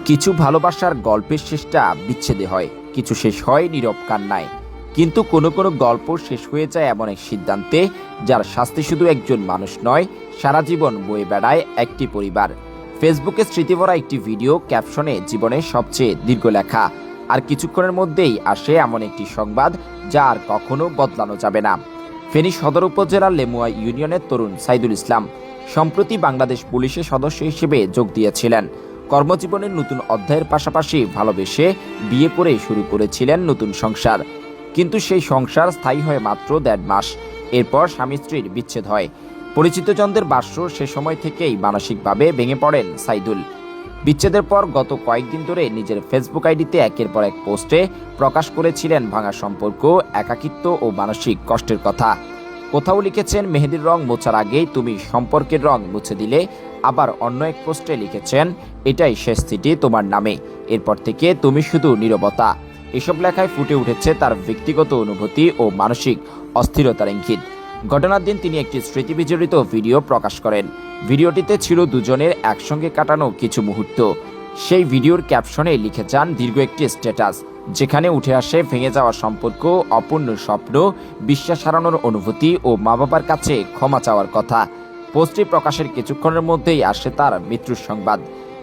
কিছু ভালোবাসার গল্পের শেষটা বিচ্ছেদে হয়, কিছু শেষ হয় নীরব কান্নায়। কিন্তু কোনো কোনো গল্প শেষ হয়ে যায় এমন এক সিদ্ধান্তে, যার শাস্তি শুধু একজন মানুষ নয়, সারা জীবন বয়ে বেড়ায় একটি পরিবার। ফেসবুকে স্মৃতিভরা একটি ভিডিও ক্যাপশনে জীবনের সবচেয়ে দীর্ঘ লেখা, আর কিছুক্ষণের মধ্যেই আসে এমন একটি সংবাদ যা আর কখনো বদলানো যাবে না। ফেনী সদর উপজেলার লেমুয়া ইউনিয়নের তরুণ সাইদুল ইসলাম সম্প্রতি বাংলাদেশ পুলিশের সদস্য হিসেবে যোগ দিয়েছিলেন। কর্মজীবনের নতুন অধ্যায়ের পাশাপাশি ভালোবেসে বিয়ে করে শুরু করেছিলেন নতুন সংসার। কিন্তু সেই সংসার স্থায়ী হয় মাত্র 1.5 মাস। এরপর স্বামী স্ত্রীর বিচ্ছেদ হয়। পরিচিতজনদের ভাষ্য, সে সময় থেকেই মানসিকভাবে ভেঙে পড়েন সাইদুল। বিচ্ছেদের পর গত কয়েকদিন ধরে নিজের ফেসবুক আইডিতে একের পর এক পোস্টে প্রকাশ করেছিলেন ভাঙা সম্পর্ক, একাকিত্ব ও মানসিক কষ্টের কথা। কোথাও লিখেছেন, মেহেদির রং মোছার আগেই তুমি সম্পর্কের রং মুছে দিলে। আবার অন্য এক পোস্টে লিখেছেন, এটাই শেষ চিঠি তোমার নামে, এরপর থেকে তুমি শুধু নীরবতা। এসব লেখায় ফুটে উঠেছে তার ব্যক্তিগত অনুভূতি ও মানসিক অস্থিরতার ইঙ্গিত। ঘটনার দিন তিনি একটি স্মৃতিবিজড়িত ভিডিও প্রকাশ করেন। ভিডিওটিতে ছিল দুজনের একসঙ্গে কাটানো কিছু মুহূর্ত। সেই ভিডিওর ক্যাপশনে লিখে যান দীর্ঘ একটি স্ট্যাটাস, যেখানে উঠে আসে ভেঙে যাওয়া সম্পর্ক, অপূর্ণ স্বপ্ন, বিশ্বাস হারানোর অনুভূতি ও মা বাবার কাছে ক্ষমা চাওয়ার কথা। পোস্টটি প্রকাশের কিছুক্ষণের মধ্যেই আসে তার মৃত্যুর সংবাদ।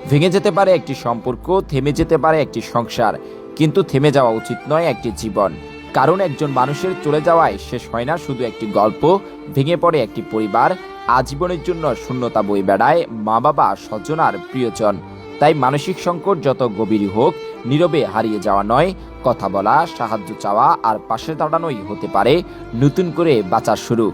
ভেঙে যেতে পারে একটি সম্পর্ক, থেমে যেতে পারে একটি সংসার, কিন্তু থেমে যাওয়া উচিত নয় একটি জীবন। কারণ একজন মানুষের চলে যাওয়ায় শেষ হয় না শুধু একটি গল্প, ভেঙে পড়ে একটি পরিবার, আজীবনের জন্য শূন্যতা বয়ে বেড়ায় মা বাবা, স্বজন আর প্রিয়জন। তাই মানসিক সংকট যত গভীরই হোক, নীরবে হারিয়ে যাওয়া নয়, কথা বলা, সাহায্য চাওয়া আর পাশে দাঁড়ানোই হতে পারে নতুন করে বাঁচার শুরু।